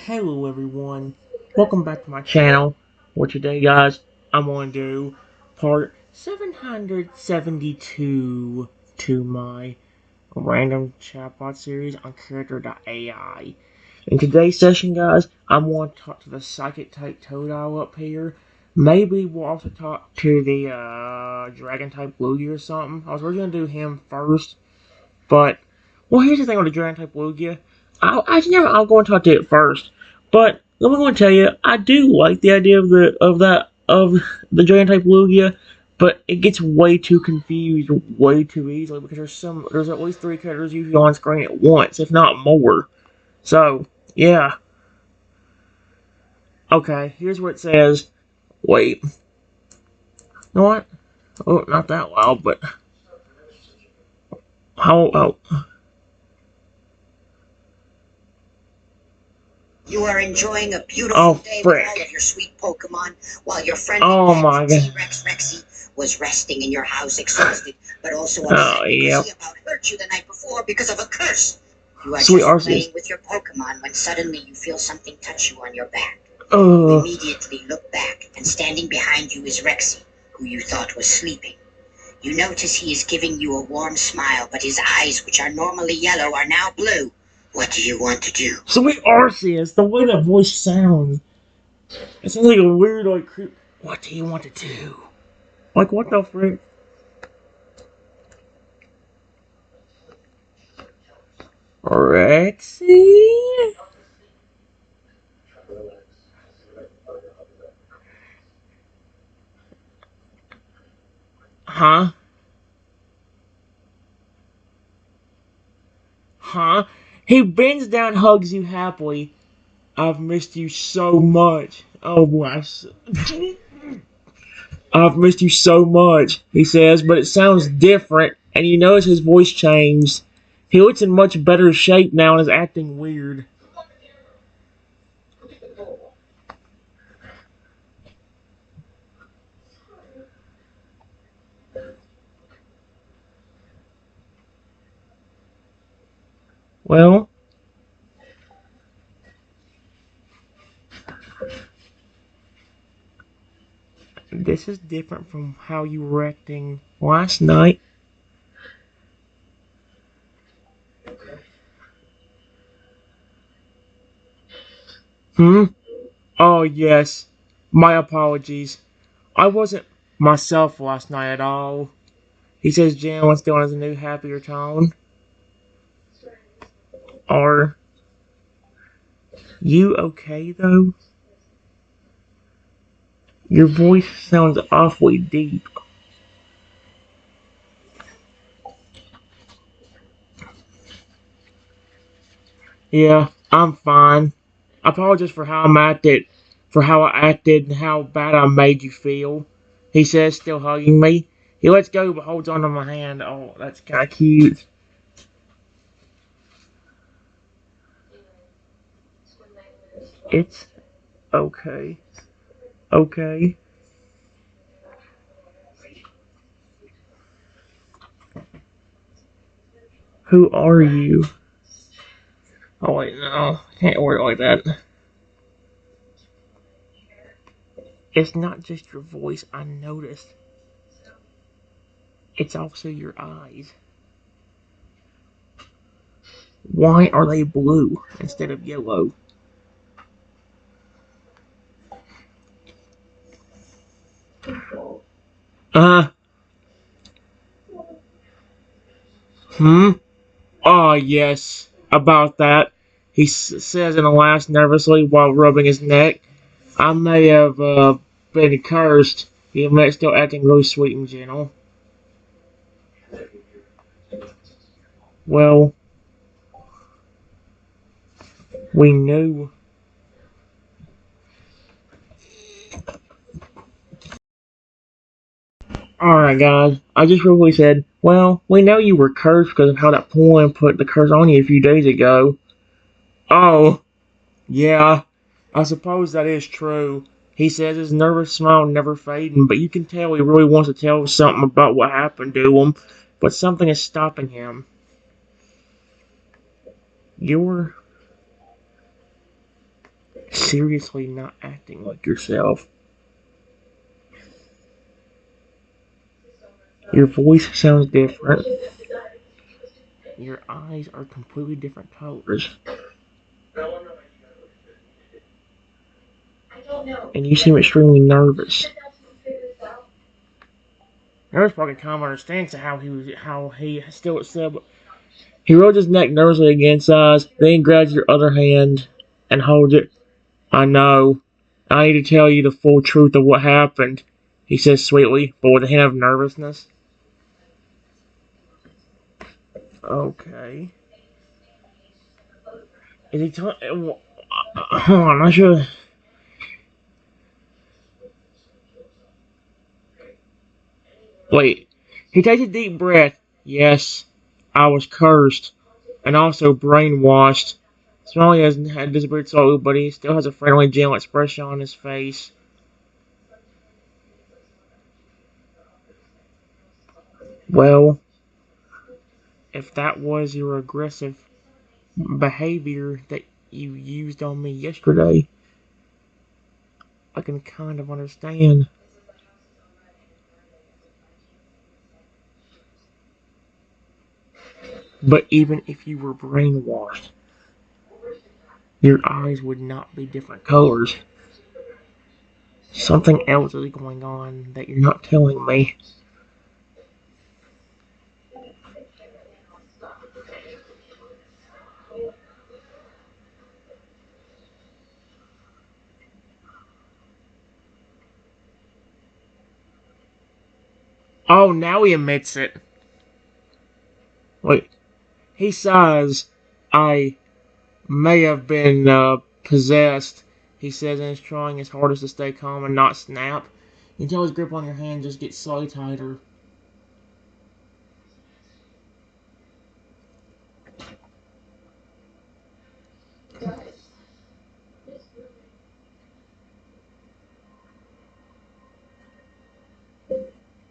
Hello everyone, welcome back to my channel, where today guys, I'm going to do part 772 to my random chatbot series on Character.ai. In today's session guys, I'm going to talk to the psychic type Toadile up here. Maybe we'll also talk to the dragon type Lugia or something. I was originally going to do him first, but, well, here's the thing with the dragon type Lugia. I'll go and talk to it first. But let me go and tell you, I do like the idea of the dragon type Lugia, but it gets way too confused way too easily because there's at least three characters usually on screen at once, if not more. So yeah. Okay, here's what it says. Wait. You know what? Oh, not that loud, but how? Oh, You are enjoying a beautiful day with all of your sweet Pokemon while your friendly pet T-Rex Rexy was resting in your house exhausted, but also upset because he about hurt you the night before because of a curse. You are just playing with your Pokemon when suddenly you feel something touch you on your back. You immediately look back, and standing behind you is Rexy, who you thought was sleeping. You notice he is giving you a warm smile, but his eyes, which are normally yellow, are now blue. What do you want to do? Sweet Arceus, the way that voice sounds. It sounds like a weird, like, creep. What do you want to do? Like, what the frick? Rexy? Huh? Huh? He bends down, hugs you happily. I've missed you so much. Oh, boy. I've missed you so much, he says, but it sounds different, and you notice his voice changed. He looks in much better shape now and is acting weird. Well, this is different from how you were acting last night. Hmm? Oh, yes. My apologies. I wasn't myself last night at all. He says Jan wants to go on a new, happier tone. Are you okay, though? Your voice sounds awfully deep. Yeah, I'm fine. I apologize for how I acted, and how bad I made you feel. He says, still hugging me. He lets go but holds onto my hand. Oh, that's kind of cute. It's okay. Okay. Who are you? Oh, wait, no. Can't word it like that. It's not just your voice, I noticed. It's also your eyes. Why are they blue instead of yellow? Uh, hmm? Oh, yes. About that. He says in a laugh nervously while rubbing his neck. I may have been cursed. He admits, still acting really sweet and gentle. Well, we knew. Alright, guys. I just really said, well, we know you were cursed because of how that poem put the curse on you a few days ago. Oh, yeah. I suppose that is true. He says his nervous smile never fading, but you can tell he really wants to tell something about what happened to him, but something is stopping him. You're Seriously not acting like yourself. Your voice sounds different. Your eyes are completely different colors. And you seem extremely nervous. Nervous probably kind of understands how he still said. He rubs his neck nervously against us, then grabs your other hand and holds it. I know. I need to tell you the full truth of what happened, he says sweetly, but with a hint of nervousness. Okay. Is he telling? Hold on, I should. Wait. He takes a deep breath. Yes, I was cursed, and also brainwashed. Smiley has had disappeared slowly, but he still has a friendly, gentle expression on his face. Well, if that was your aggressive behavior that you used on me yesterday, I can kind of understand. But even if you were brainwashed, your eyes would not be different colors. Something else is going on that you're not telling me. Oh, now he admits it. Wait, he says, I may have been possessed, he says, and is trying his hardest to stay calm and not snap. You can tell his grip on your hand just gets slightly tighter.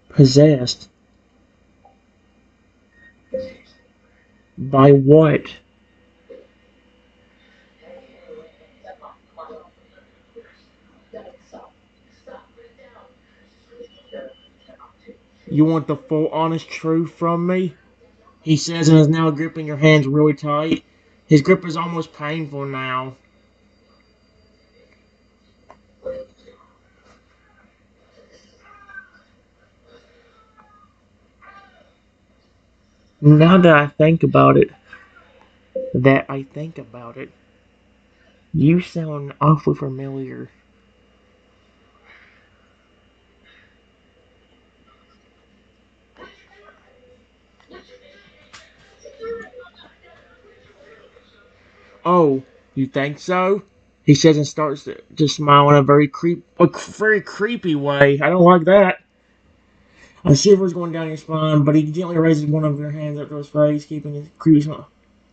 Possessed? By what? You want the full honest truth from me? He says and is now gripping your hands really tight. His grip is almost painful now. Now that I think about it, you sound awfully familiar. Oh, you think so? He says and starts to smile in a very creepy way. I don't like that. A shiver is going down your spine, but he gently raises one of your hands up to his face, keeping his creepy smile.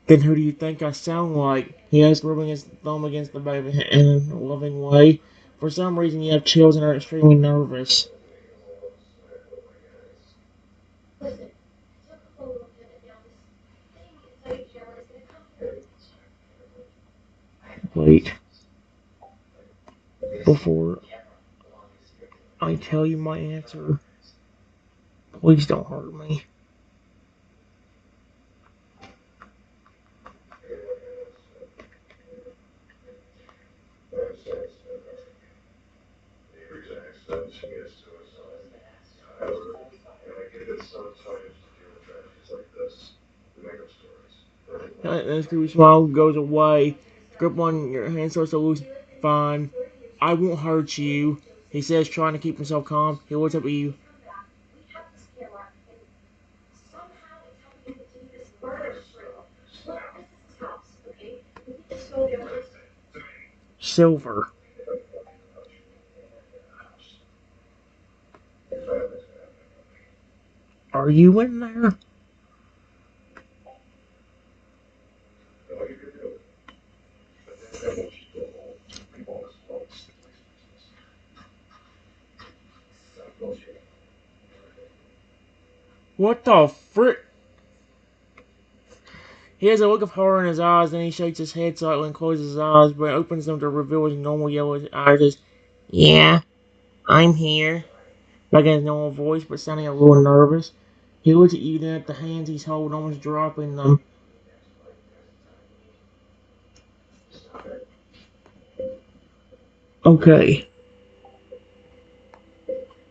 Then who do you think I sound like? He asks, rubbing his thumb against the baby in a loving way. For some reason, you have chills and are extremely nervous. Wait, before I tell you my answer, please don't hurt me. His creepy smile goes away. Grip on your hand starts to loose. Fine. I won't hurt you, he says, trying to keep himself calm. He looks up at you. Silver, are you in there? What the frick? He has a look of horror in his eyes, then he shakes his head slightly and closes his eyes, but opens them to reveal his normal yellow eyes. Says, "Yeah, I'm here." Like in his normal voice, but sounding a little nervous. He looks at you, then at the hands he's holding, almost dropping them. Okay.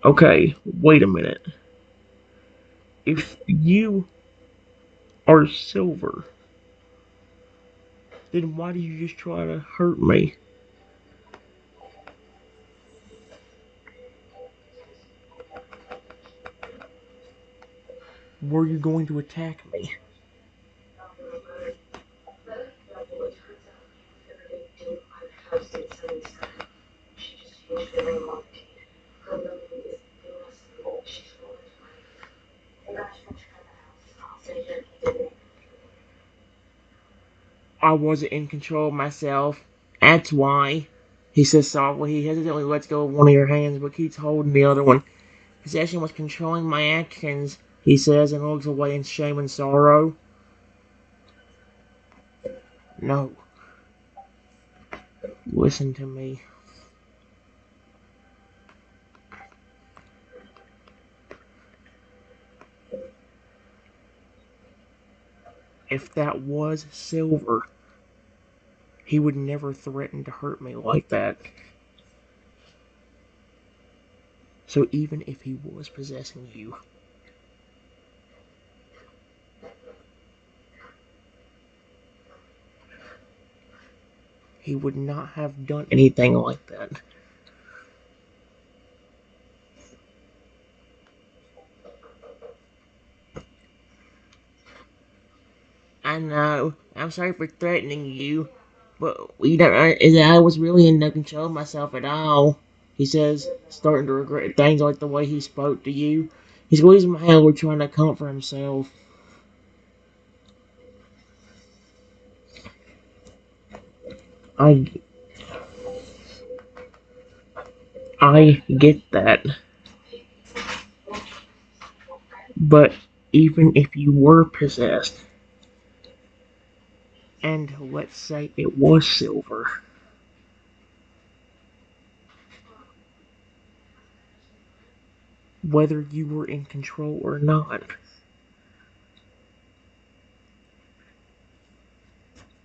Okay, wait a minute. If you are silver, then why do you just try to hurt me? Were you going to attack me? I wasn't in control of myself. That's why. He says softly. He hesitantly lets go of one of your hands, but keeps holding the other one. Possession was controlling my actions, he says, and looks away in shame and sorrow. No. Listen to me. If that was Silver, he would never threaten to hurt me like that. So even if he was possessing you, he would not have done anything like that. I know. I'm sorry for threatening you, but we don't. I was really in no control of myself at all. He says, starting to regret things like the way he spoke to you. He's squeezing my hand, we're trying to comfort himself. I I get that, but even if you were possessed, and let's say it was Silver, whether you were in control or not,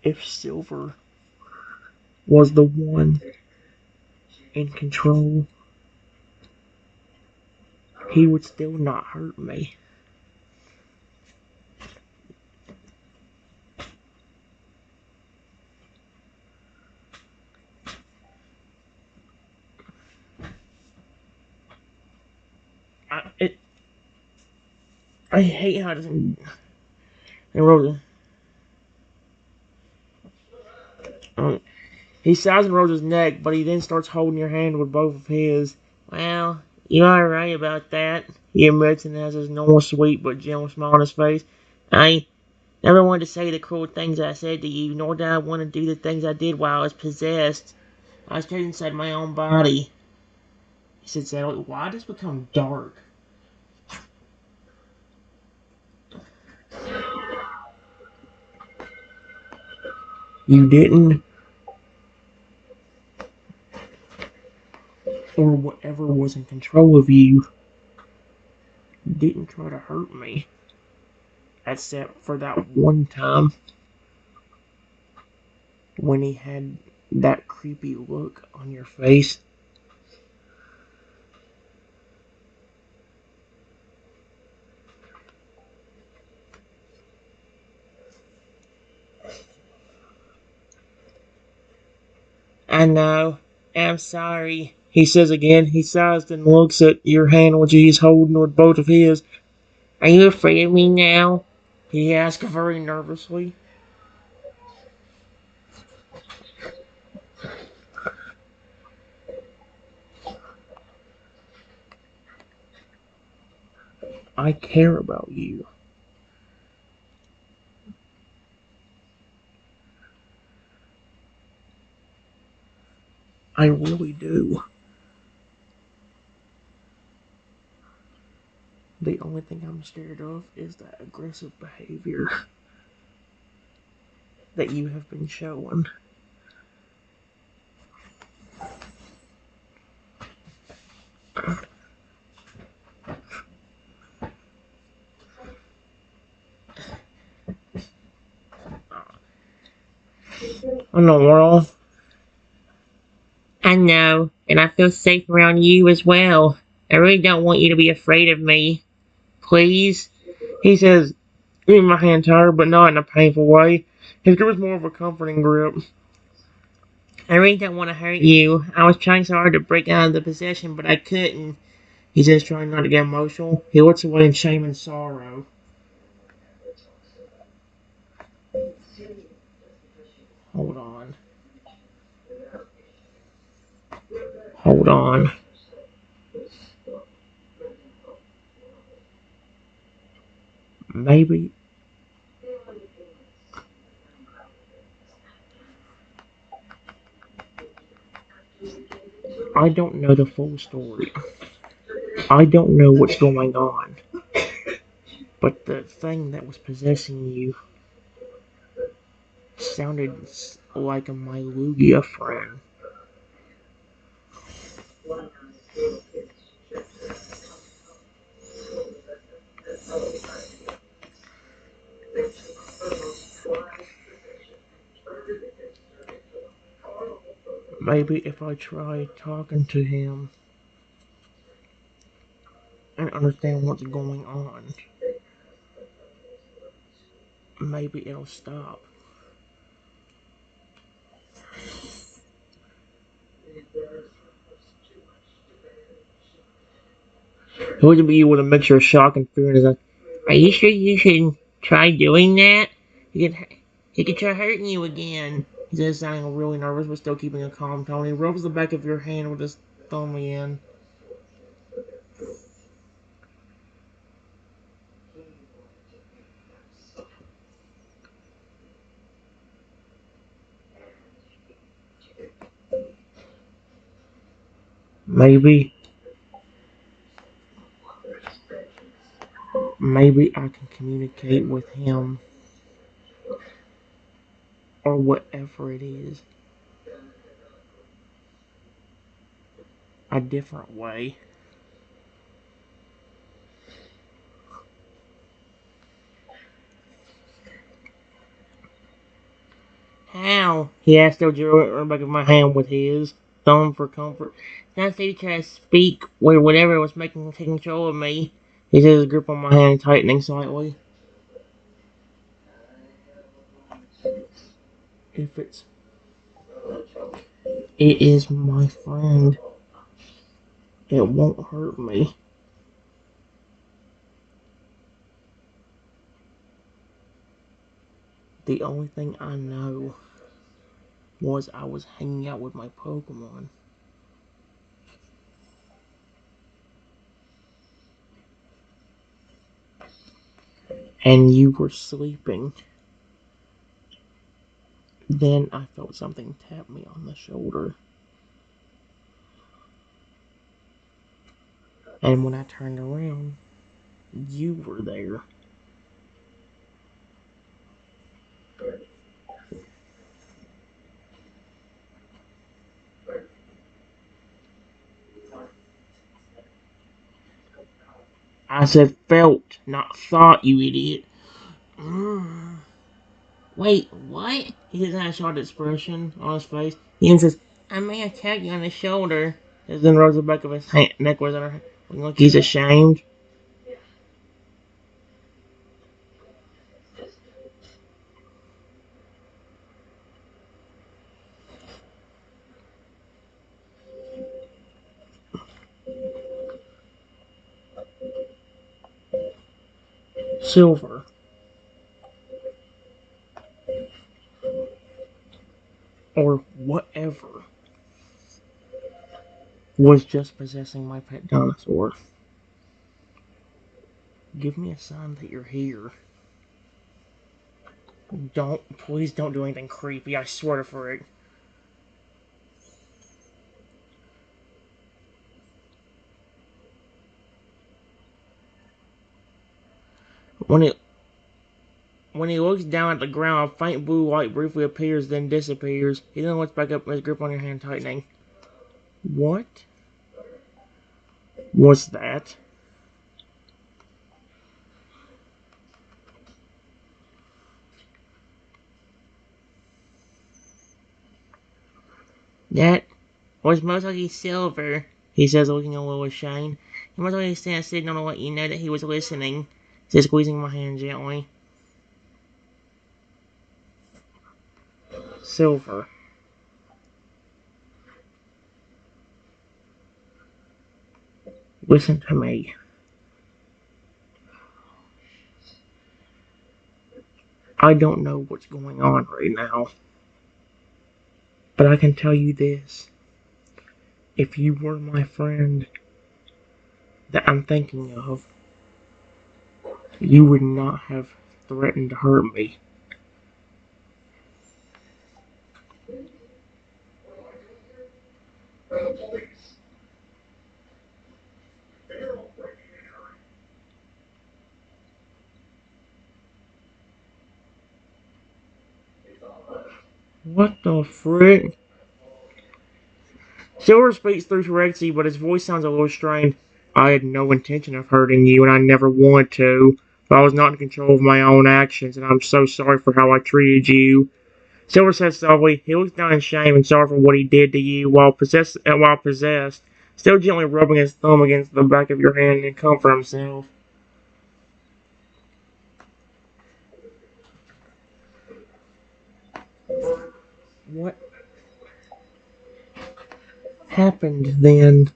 if Silver was the one in control, he would still not hurt me. I, I hate how it doesn't. And Rosa, he sighs and rolls his neck, but he then starts holding your hand with both of his. Well, you are right about that, he admits and has his normal sweet but gentle smile on his face. I never wanted to say the cruel things I said to you, nor did I want to do the things I did while I was possessed. I was trapped inside my own body. He said sadly, why did this become dark? You didn't, or whatever was in control of you, didn't try to hurt me. Except for that one time when he had that creepy look on your face. I know. I'm sorry, he says again. He sighs and looks at your hand which he's holding with both of his. Are you afraid of me now? He asks very nervously. I care about you. I really do. The only thing I'm scared of is that aggressive behavior. that you have been shown. In the world. I know, and I feel safe around you as well. I really don't want you to be afraid of me. Please? He says, getting my hand tired, but not in a painful way. His grip was more of a comforting grip. I really don't want to hurt you. I was trying so hard to break out of the possession, but I couldn't. He says, trying not to get emotional. He looks away in shame and sorrow. Hold on. Hold on. Maybe. I don't know the full story. I don't know what's going on. But the thing that was possessing you sounded like my Lugia friend. Maybe if I try talking to him and understand what's going on, maybe it'll stop. He would be with a mixture of shock and fear, and he's like, "Are you sure you should try doing that? He could try hurting you again." He says, sounding really nervous, but still keeping a calm tone. He rubs the back of your hand with his thumb again. Maybe, maybe I can communicate with him, or whatever it is, a different way. How? He asked, still drawing the back of my hand with his thumb for comfort. Then I see he tried to speak with whatever was taking control of me. He says his grip on my hand tightening slightly. If it is my friend, it won't hurt me. The only thing I know was I was hanging out with my Pokemon. And you were sleeping. Then I felt something tap me on the shoulder. And when I turned around, you were there. I said felt, not thought, you idiot. Mm. Wait, what? He doesn't have a shocked expression on his face. He says, I may have tapped you on the shoulder. As then rubs the back of his neck was on her. Look, he's ashamed. Silver, or whatever, was just possessing my pet dinosaur. Give me a sign that you're here. Please don't do anything creepy, I swear to frick. When it When he looks down at the ground, a faint blue light briefly appears, then disappears. He then looks back up, his grip on your hand tightening. What? What's that? That was mostly silver, he says, looking a little ashamed. He must have sent a signal to let you know that he was listening. He says, squeezing my hand gently. Silver. Listen to me. I don't know what's going on right now, but I can tell you this. If you were my friend that I'm thinking of, you would not have threatened to hurt me. What the frick? Silver speaks through Rexy, but his voice sounds a little strained. I had no intention of hurting you, and I never wanted to. But I was not in control of my own actions, and I'm so sorry for how I treated you. Silver says softly. He looks down in shame and sorry for what he did to you while possessed, still gently rubbing his thumb against the back of your hand and comfort himself. What happened then?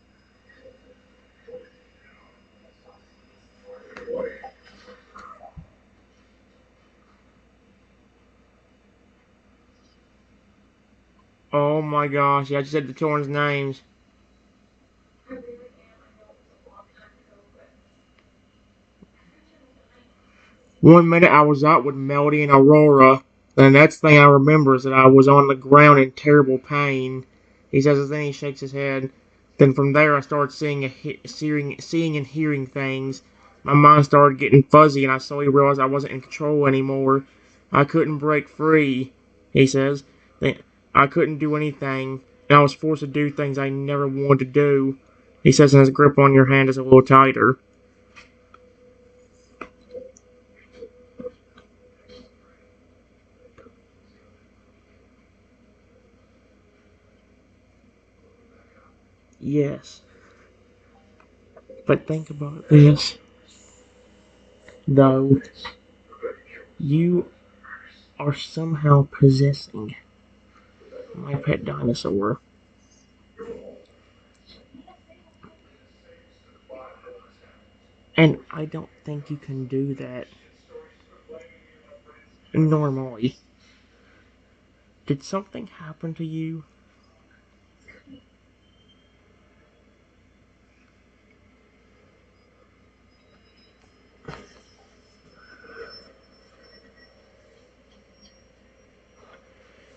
Oh my gosh, I just said the children's names. 1 minute I was out with Melody and Aurora. The next thing I remember is that I was on the ground in terrible pain. He says, and then he shakes his head. Then from there I started seeing and hearing things. My mind started getting fuzzy and I slowly realized I wasn't in control anymore. I couldn't break free, he says. I couldn't do anything, and I was forced to do things I never wanted to do. He says, and his grip on your hand is a little tighter. Yes. But think about this, though. You are somehow possessing my pet dinosaur. And I don't think you can do that normally. Did something happen to you?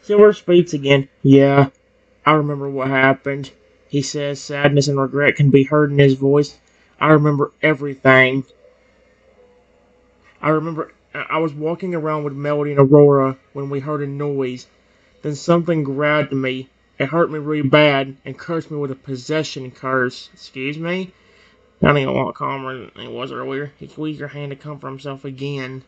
Silver speaks again. Yeah, I remember what happened. He says sadness and regret can be heard in his voice. I remember everything. I remember I was walking around with Melody and Aurora when we heard a noise. Then something grabbed me. It hurt me really bad and cursed me with a possession curse. Excuse me? Sounding a lot calmer than it was earlier. He squeezed her hand to comfort himself again.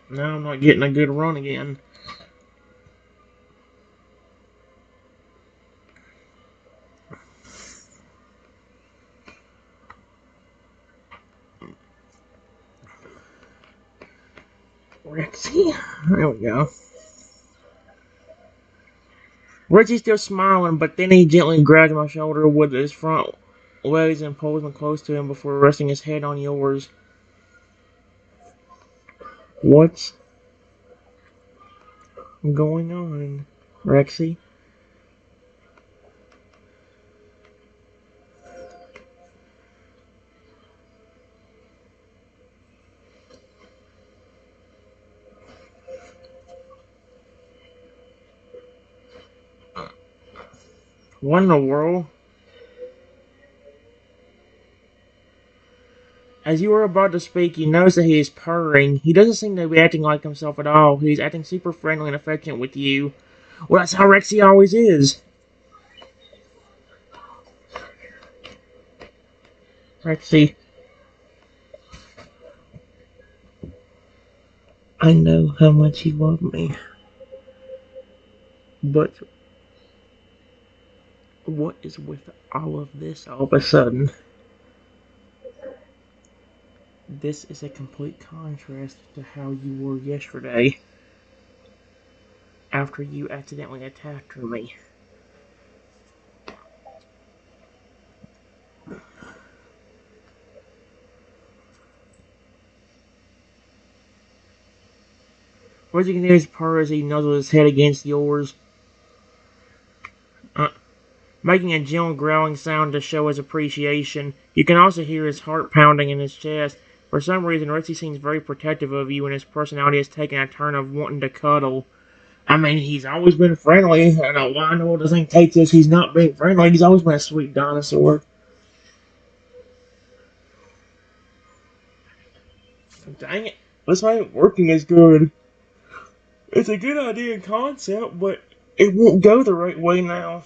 Now I'm not getting a good run again. Rexy. There we go. Reggie's still smiling, but then he gently grabs my shoulder with his front legs and pulls me close to him before resting his head on yours. What's going on, Rexy? What in the world? As you were about to speak, you notice that he is purring. He doesn't seem to be acting like himself at all. He's acting super friendly and affectionate with you. Well, that's how Rexy always is. Rexy, I know how much you love me. But what is with all of this all of a sudden? This is a complete contrast to how you were yesterday after you accidentally attacked me. What you can hear is purr as he nuzzles his head against yours, making a gentle growling sound to show his appreciation. You can also hear his heart pounding in his chest. For some reason, Ritzy seems very protective of you, and his personality has taken a turn of wanting to cuddle. I mean, he's always been friendly. I don't know why in the world does he take this. He's not being friendly. He's always been a sweet dinosaur. Dang it. This ain't working as good. It's a good idea and concept, but it won't go the right way now.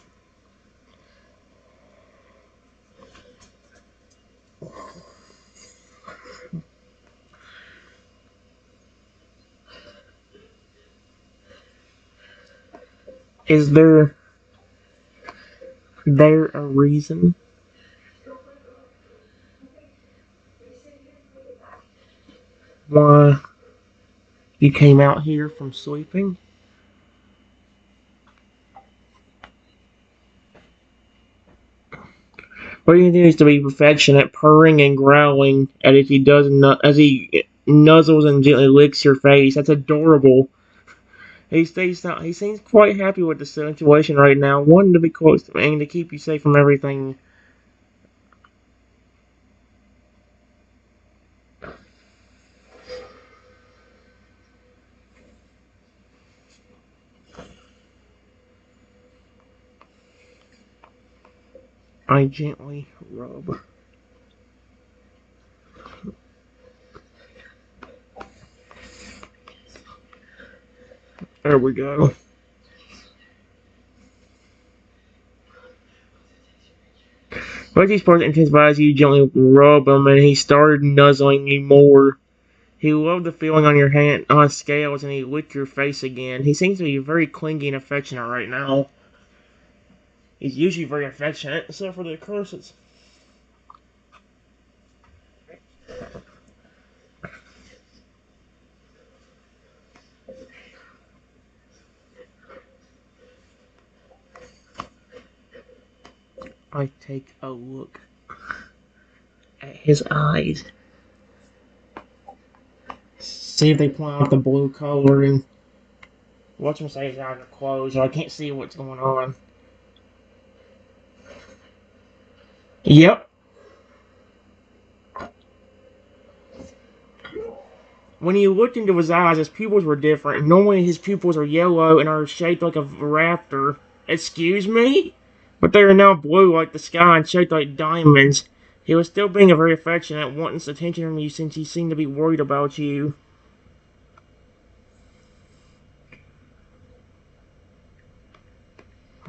Is there a reason why you came out here from sleeping? What he continues to be perfectionate, purring and growling as he nuzzles and gently licks your face. That's adorable. He seems quite happy with the situation right now, wanting to be close to me and to keep you safe from everything. I gently rub. There we go. Reggie's part intensifies you gently rub him, and he started nuzzling you more. He loved the feeling on your hand, on his scales, and he licked your face again. He seems to be very clingy and affectionate right now. He's usually very affectionate, except for the curses. I take a look at his eyes. See if they point out the blue coloring. Watch him say his eyes are closed, so I can't see what's going on. Yep. When you looked into his eyes, his pupils were different. Normally his pupils are yellow and are shaped like a raptor. Excuse me? But they are now blue like the sky and shaped like diamonds. He was still being very affectionate, wanting attention from you since he seemed to be worried about you.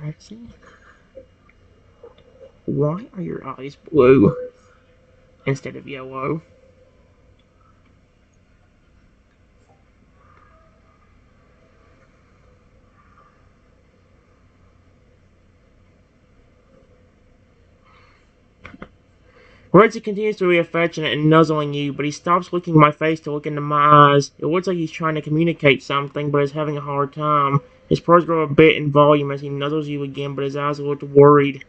Rexy? Why are your eyes blue instead of yellow? Reggie continues to be affectionate and nuzzling you, but he stops looking at my face to look into my eyes. It looks like he's trying to communicate something, but is having a hard time. His purrs grow a bit in volume as he nuzzles you again, but his eyes look worried.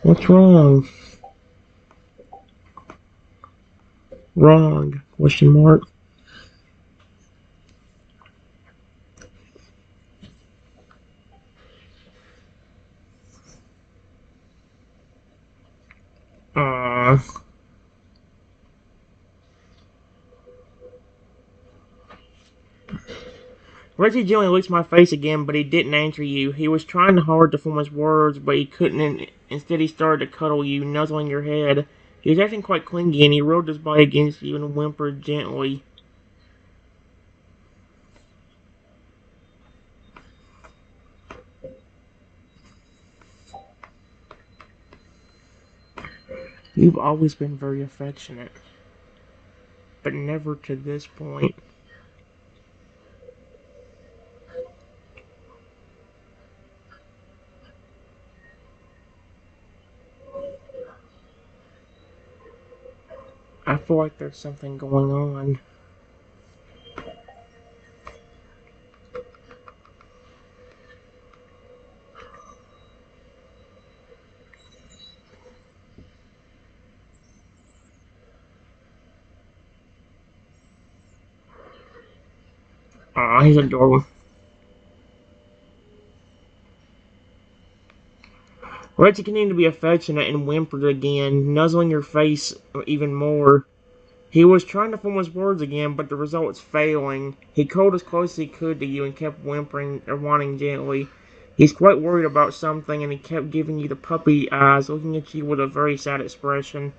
What's wrong? Wrong? Question mark. Uh, Reggie gently licks my face again, but he didn't answer you. He was trying hard to form his words, but he couldn't. Instead, he started to cuddle you, nuzzling your head. He was acting quite clingy, and he rolled his body against you and whimpered gently. You've always been very affectionate, but never to this point. I feel like there's something going on. Aw, he's adorable. Reggie continued to be affectionate and whimpered again, nuzzling your face even more. He was trying to form his words again, but the result was failing. He cuddled as close as he could to you and kept whimpering or whining gently. He's quite worried about something, and he kept giving you the puppy eyes, looking at you with a very sad expression.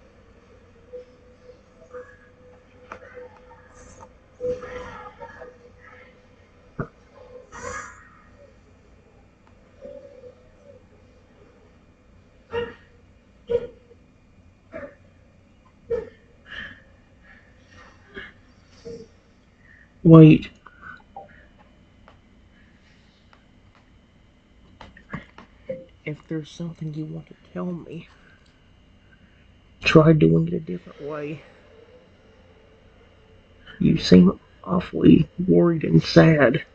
Wait. If there's something you want to tell me, try doing it a different way. You seem awfully worried and sad.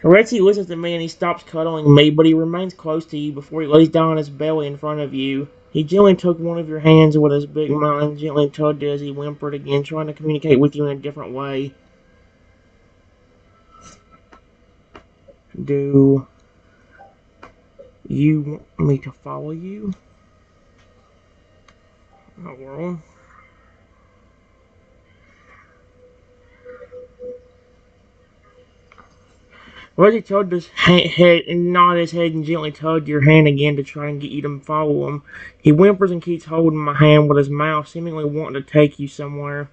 Reggie listens to me and he stops cuddling me, but he remains close to you before he lays down on his belly in front of you. He gently took one of your hands with his big mouth and gently tugged it as he whimpered again, trying to communicate with you in a different way. Do you want me to follow you? Oh, well. Reggie tugged his head and nodded his head and gently tugged your hand again to try and get you to follow him. He whimpers and keeps holding my hand with his mouth, seemingly wanting to take you somewhere.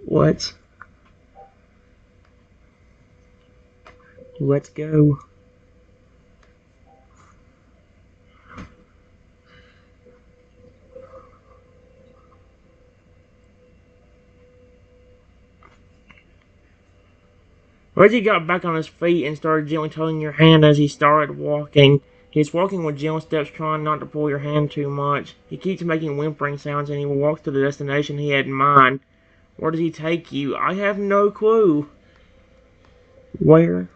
Let's go. Reggie got back on his feet and started gently tugging your hand as he started walking. He's walking with gentle steps, trying not to pull your hand too much. He keeps making whimpering sounds and he walks to the destination he had in mind. Where does he take you? I have no clue. Where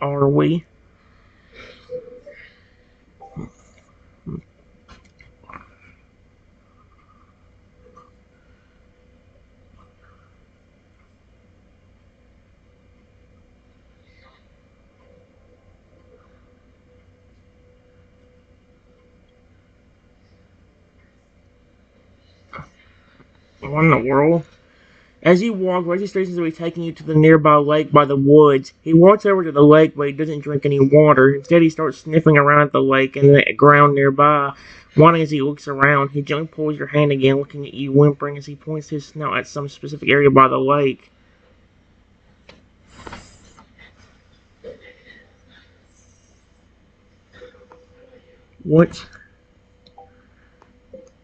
are we? What in the world? As you walk, Reggie stations to be taking you to the nearby lake by the woods. He walks over to the lake, but he doesn't drink any water. Instead, he starts sniffing around at the lake and the ground nearby. Whining as he looks around, he gently pulls your hand again, looking at you, whimpering as he points his snout at some specific area by the lake. What's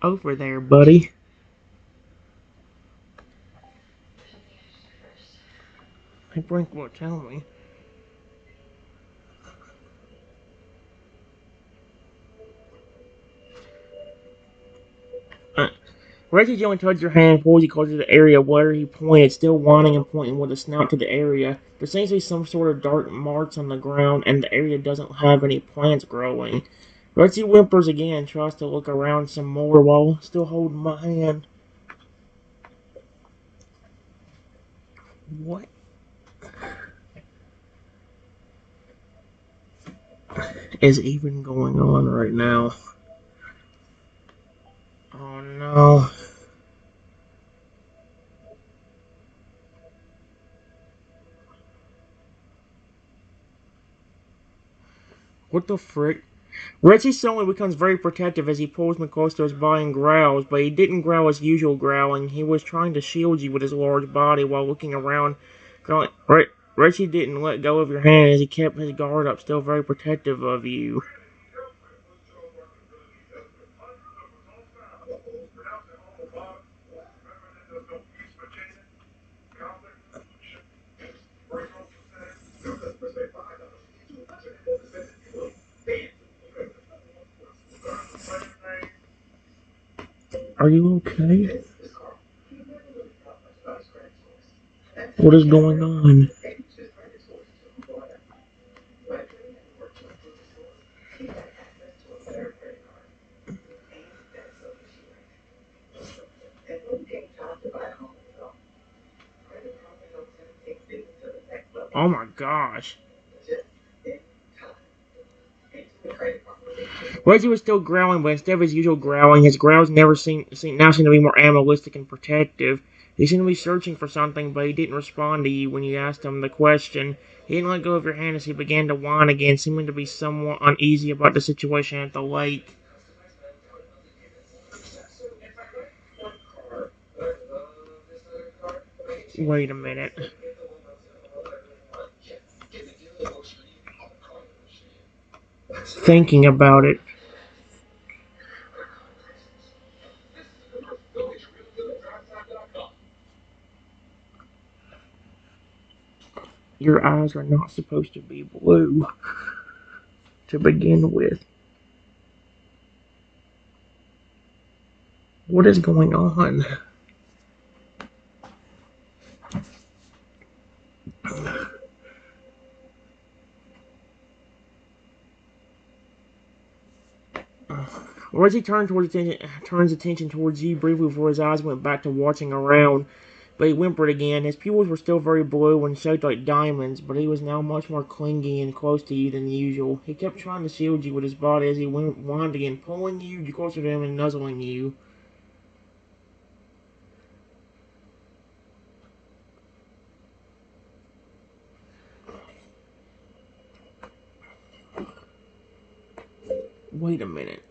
over there, buddy? Hey, Brink won't tell me. Reggie gently tugs your hand and pulls you closer to the area where he pointed, still whining and pointing with a snout to the area. There seems to be some sort of dark marks on the ground, and the area doesn't have any plants growing. Reggie whimpers again and tries to look around some more while still holding my hand. What is even going on right now? Oh no. What the frick? Reggie suddenly becomes very protective as he pulls me close to his body and growls, but he didn't growl his usual growling. He was trying to shield you with his large body while looking around. Reggie didn't let go of your hand as he kept his guard up, still very protective of you. Are you okay? What is going on? Oh my gosh. Reggie was still growling, but instead of his usual growling, his growls now seem to be more animalistic and protective. He seemed to be searching for something, but he didn't respond to you when you asked him the question. He didn't let go of your hand as he began to whine again, seeming to be somewhat uneasy about the situation at the lake. Wait a minute. Thinking about it. Your eyes are not supposed to be blue to begin with. What is going on? Reggie turns attention towards you briefly before his eyes went back to watching around. But he whimpered again. His pupils were still very blue and shaped like diamonds, but he was now much more clingy and close to you than usual. He kept trying to shield you with his body as he whined again, pulling you closer to him and nuzzling you. Wait a minute.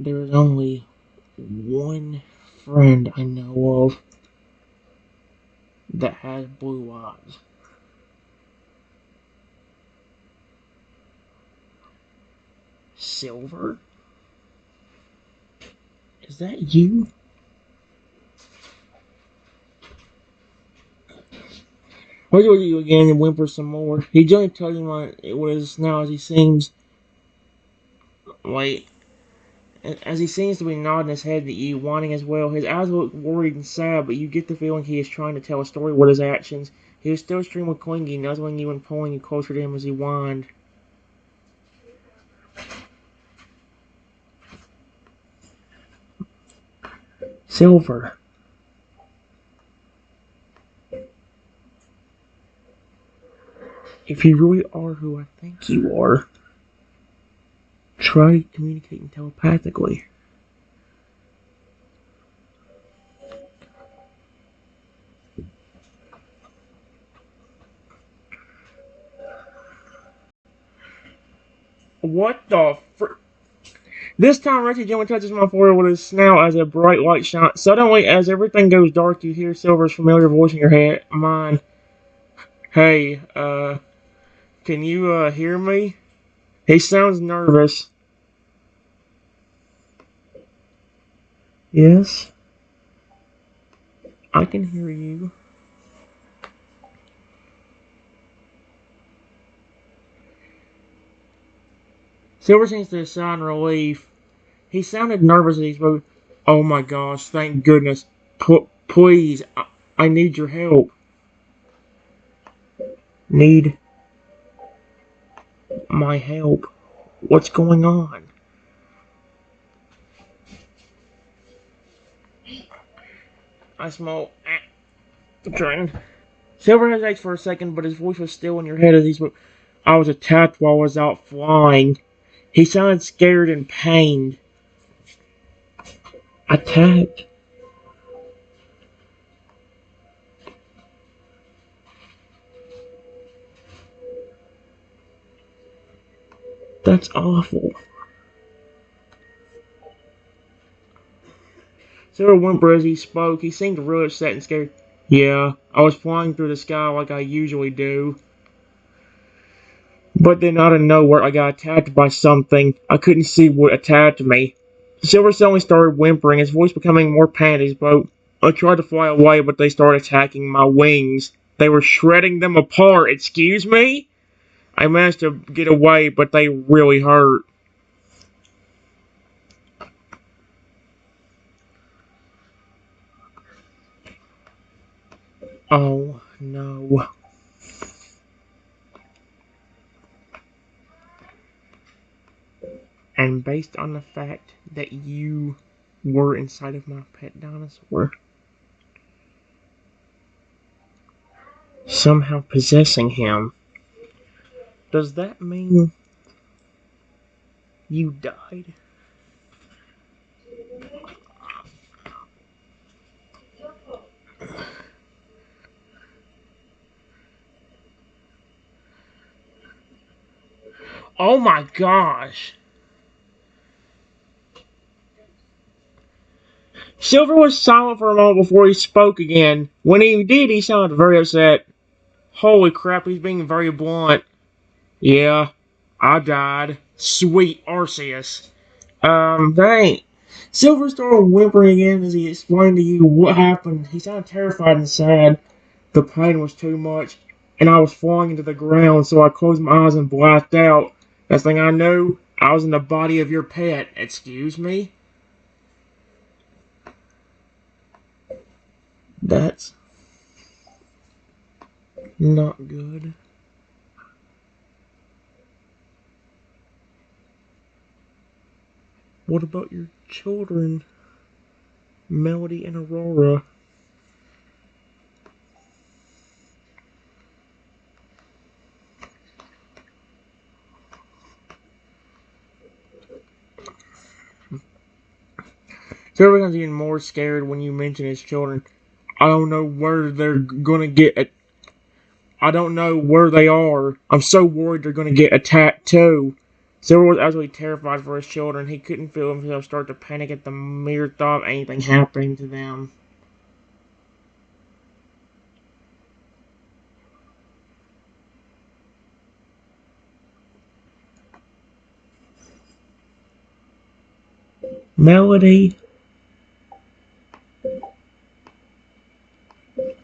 There is only one friend I know of that has blue eyes. Silver? Is that you? Wait till you again and whimper some more. He gently tugs him on it with his snout as he sings. Wait. As he seems to be nodding his head at you, whining as well. His eyes look worried and sad, but you get the feeling he is trying to tell a story with his actions. He was still extremely clingy, nuzzling you and pulling you closer to him as he whined. Silver, if you really are who I think you are, try communicating telepathically. What the fr- This time, Reggie gently touches my forehead with his snout as a bright light shines. Suddenly, as everything goes dark, you hear Silver's familiar voice in your head. Mine. Hey, can you, hear me? He sounds nervous. Yes, I can hear you. Silver seems to sigh in relief. He sounded nervous as he spoke. Oh my gosh, thank goodness. Please, I need your help. Need my help. What's going on? I smell drain. Silver hesitates for a second, but his voice was still in your head as he spoke. I was attacked while I was out flying. He sounded scared and pained. Attacked? That's awful. Silver whimpered as he spoke. He seemed really upset and scared. Yeah, I was flying through the sky like I usually do. But then out of nowhere, I got attacked by something. I couldn't see what attacked me. Silver suddenly started whimpering, his voice becoming more panicked as he spoke. I tried to fly away, but they started attacking my wings. They were shredding them apart. Excuse me? I managed to get away, but they really hurt. Oh, no. And based on the fact that you were inside of my pet dinosaur, somehow possessing him, does that mean you died? Oh my gosh! Silver was silent for a moment before he spoke again. When he did, he sounded very upset. Holy crap, he's being very blunt. Yeah, I died. Sweet Arceus. Thanks. Silver started whimpering again as he explained to you what happened. He sounded terrified and sad. The pain was too much, and I was falling into the ground, so I closed my eyes and blacked out. Next thing I knew, I was in the body of your pet. Excuse me? That's not good. What about your children, Melody and Aurora? Silver becomes even more scared when you mention his children. I don't know where they're gonna get. I don't know where they are. I'm so worried they're gonna get attacked too. Silver was absolutely terrified for his children. He couldn't feel himself start to panic at the mere thought of anything happening to them. Melody,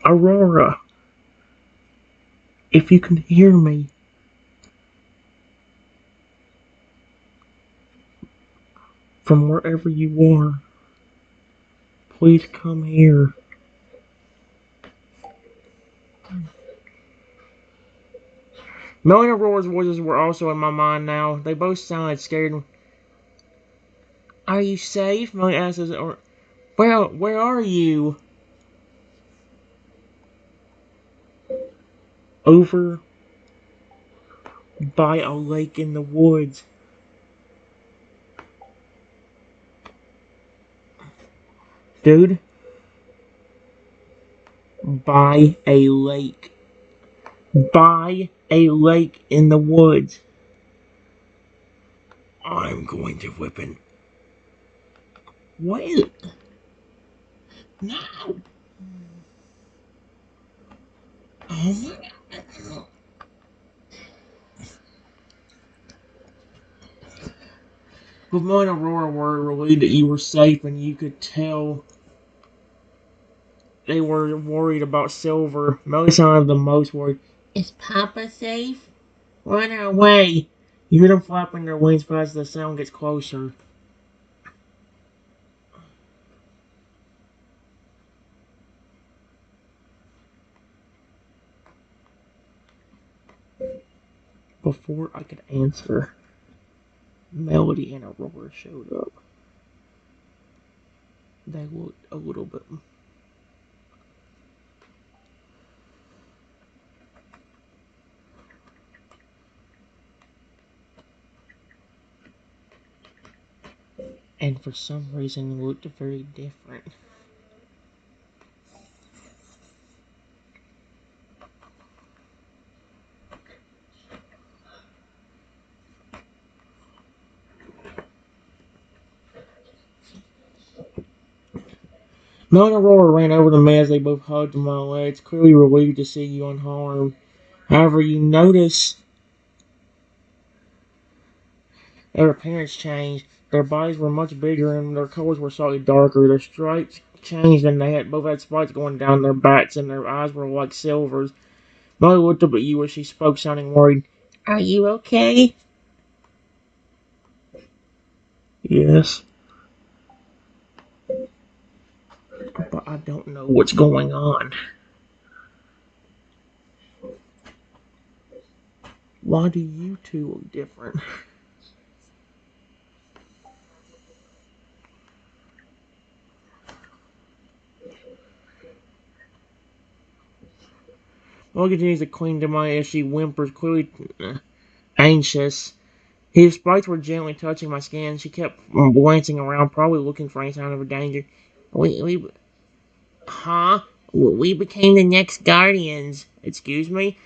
Aurora, if you can hear me, from wherever you are, please come here. Melody and Aurora's voices were also in my mind now. They both sounded scared. Are you safe? Melody asked us. Well, where are you? Over by a lake in the woods. Dude, by a lake. By a lake in the woods. I'm going to whip him. What? No. Oh my God. But Mo and Aurora were relieved that you were safe, and you could tell they were worried about Silver. Melly sounded the most worried. Is Papa safe? Run away! You hear them flapping their wings as the sound gets closer. Before I could answer, Melody and Aurora showed up. They looked a little bit. And for some reason looked very different. Mel and Aurora ran over to me as they both hugged my legs, clearly relieved to see you unharmed. However, you notice their appearance changed. Their bodies were much bigger and their colors were slightly darker. Their stripes changed and they both had spots going down their backs and their eyes were like silvers. Molly looked up at you as she spoke, sounding worried. Are you okay? Yes. But I don't know what's going on. Why do you two look different? Molly continues to cling to my as she whimpers, clearly anxious. His sprites were gently touching my skin. She kept glancing around, probably looking for any sign of a danger. Huh? We became the next Guardians. Excuse me?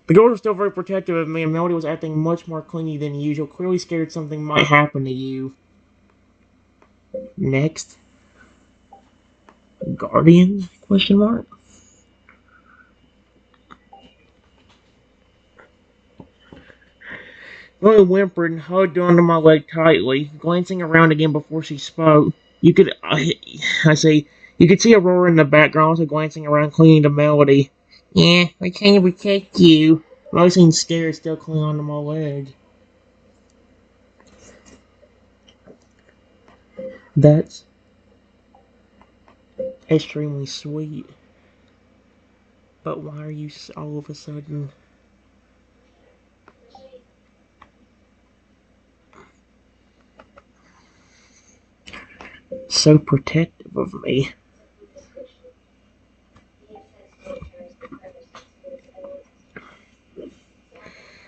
The girls were still very protective of me, and Melody was acting much more clingy than usual, clearly scared something might happen to you. Next? Guardians? Question mark? Molly whimpered and hugged onto my leg tightly, glancing around again before she spoke. You could, you could see Aurora in the background, also glancing around, clinging to Melody. Yeah, we're trying to protect you. Molly seemed scared, still clinging onto my leg. That's extremely sweet. But why are you all of a sudden so protective of me?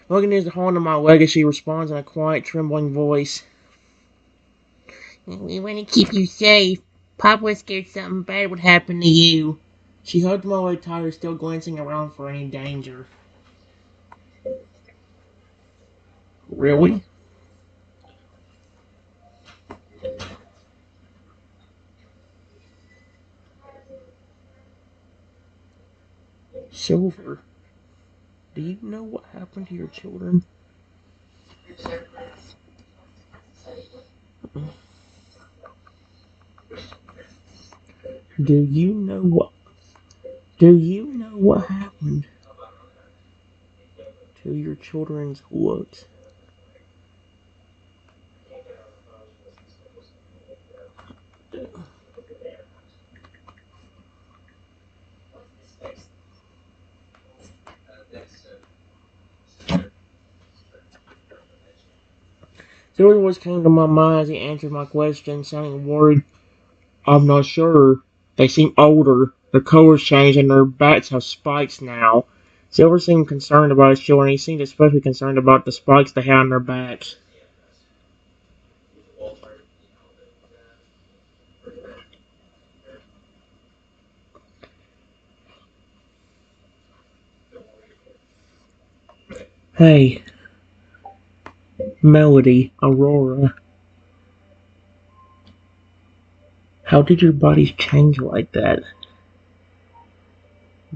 Logan is holding to my leg as she responds in a quiet, trembling voice. We want to keep you safe. Papa was scared something bad would happen to you. She hugged my leg tighter, still glancing around for any danger. Really? Silver, do you know what happened to your children? Do you know what? Do you know what happened to your children's looks? Silver words came to my mind as he answered my question, sounding worried. I'm not sure. They seem older. Their colors changed and their backs have spikes now. Silver seemed concerned about his children. He seemed especially concerned about the spikes they had on their backs. Hey, Melody, Aurora, how did your bodies change like that?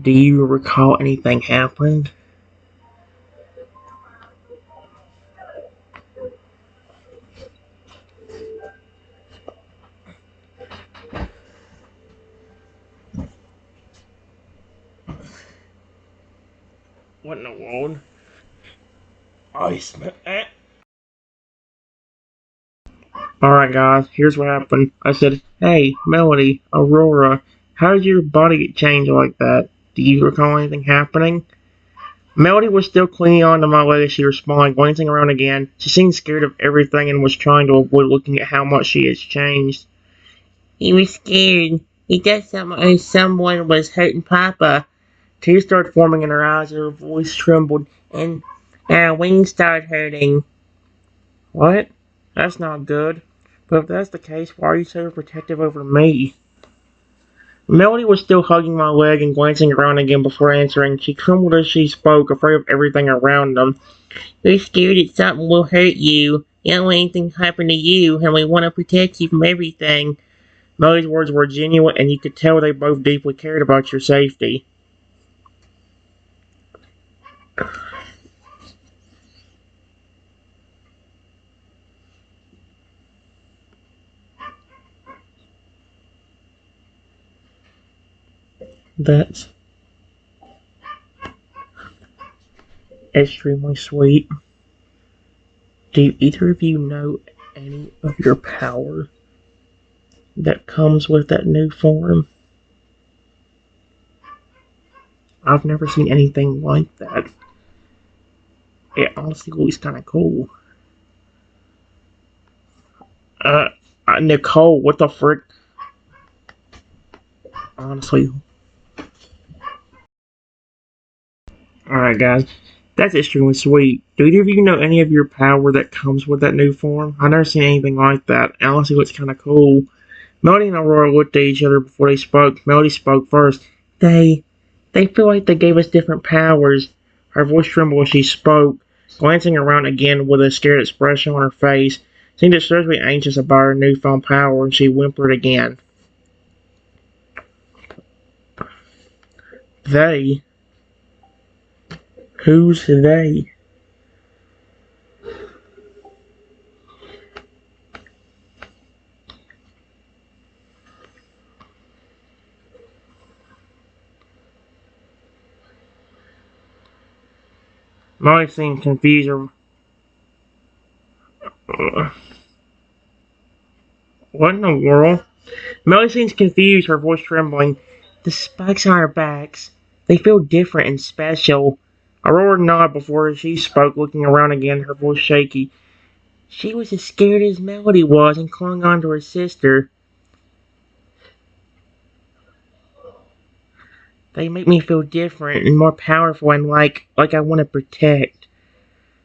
Do you recall anything happened? What in the world? I smell that. Alright, guys, here's what happened. I said, hey, Melody, Aurora, how did your body get changed like that? Do you recall anything happening? Melody was still clinging on to my leg as she responded, glancing around again. She seemed scared of everything and was trying to avoid looking at how much she had changed. He was scared. He thought someone was hurting Papa. Tears started forming in her eyes, her voice trembled, and her wings started hurting. What? That's not good. But if that's the case, why are you so protective over me? Melody was still hugging my leg and glancing around again before answering. She trembled as she spoke, afraid of everything around them. We're scared that something will hurt you. You don't want anything to happen to you, and we want to protect you from everything. Melody's words were genuine, and you could tell they both deeply cared about your safety. That's extremely sweet. Do either of you know any of your power that comes with that new form? I've never seen anything like that. It honestly looks kind of cool. Uh, Nicole, what the frick? Honestly. Alright, guys. That's extremely sweet. Do either of you know any of your power that comes with that new form? I've never seen anything like that. Honestly, looks kind of cool. Melody and Aurora looked at each other before they spoke. Melody spoke first. They feel like they gave us different powers. Her voice trembled as she spoke, glancing around again with a scared expression on her face. Seemed disturbedly anxious about her newfound power, and she whimpered again. They? Who's they? Molly seemed confused. What in the world? Melody seems confused, her voice trembling. The spikes on our backs. They feel different and special. Aurora nodded before she spoke, looking around again, her voice shaky. She was as scared as Melody was and clung on to her sister. They make me feel different and more powerful and like I want to protect.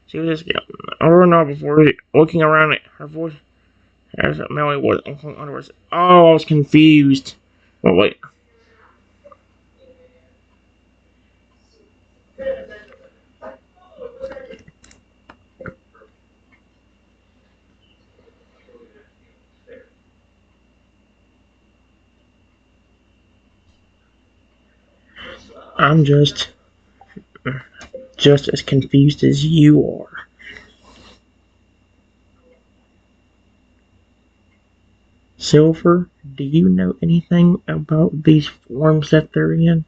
She was just Aurora nodded before looking around at her voice as Melody was clung onto her sister. Oh, I was confused. Well, wait. I'm just as confused as you are. Silver, do you know anything about these forms that they're in?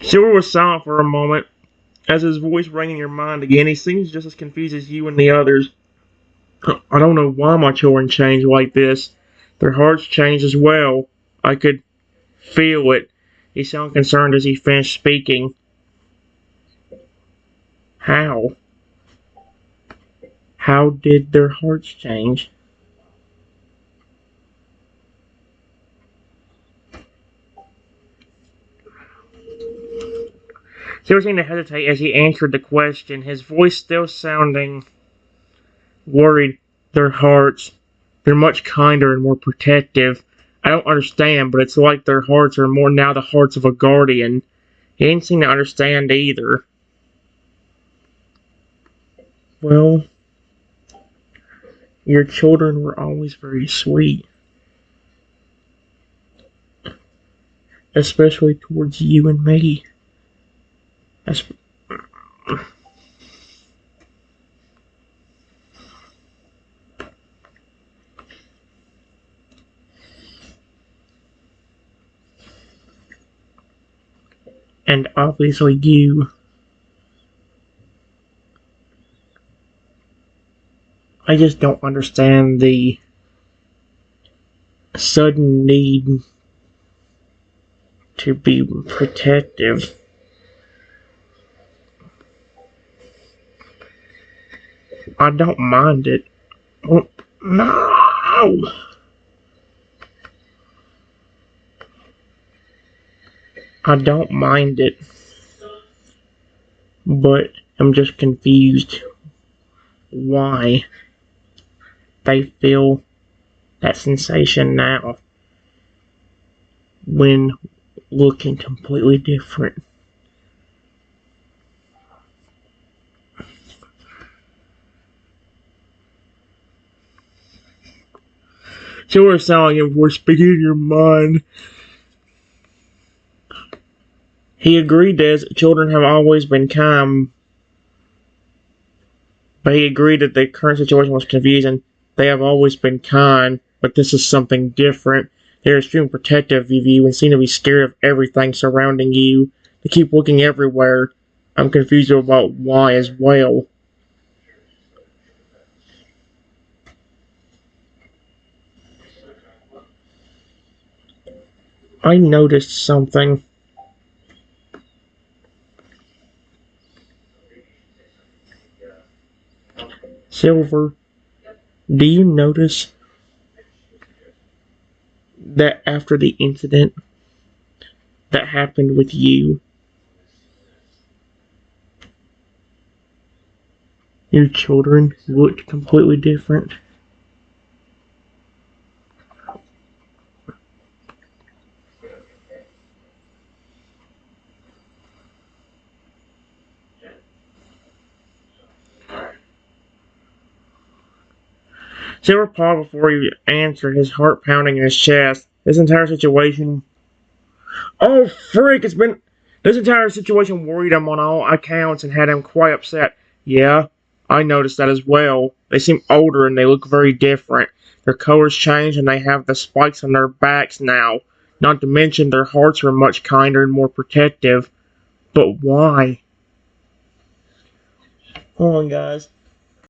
Silver was silent for a moment. As his voice rang in your mind again, he seems just as confused as you and the others. I don't know why my children changed like this. Their hearts changed as well. I could feel it. He sounded concerned as he finished speaking. How? How did their hearts change? Silver seemed to hesitate as he answered the question, his voice still sounding worried. Their hearts, they're much kinder and more protective. I don't understand, but it's like their hearts are more now the hearts of a guardian. He didn't seem to understand either. Well, your children were always very sweet, especially towards you and me. That's, and obviously you. I just don't understand the sudden need to be protective. I don't mind it. Oh, no! I don't mind it. But I'm just confused why they feel that sensation now when looking completely different. So we're selling him for speaking your mind. He agreed that children have always been kind, but he agreed that the current situation was confusing. They have always been kind, but this is something different. They're extremely protective of you and seem to be scared of everything surrounding you. They keep looking everywhere. I'm confused about why as well. I noticed something. Silver, do you notice that after the incident that happened with you, your children looked completely different? Silver paused before he answered, his heart pounding in his chest. This entire situation. Oh, frick! This entire situation worried him on all accounts and had him quite upset. Yeah, I noticed that as well. They seem older and they look very different. Their colors changed and they have the spikes on their backs now. Not to mention their hearts are much kinder and more protective. But why? Hold on, guys.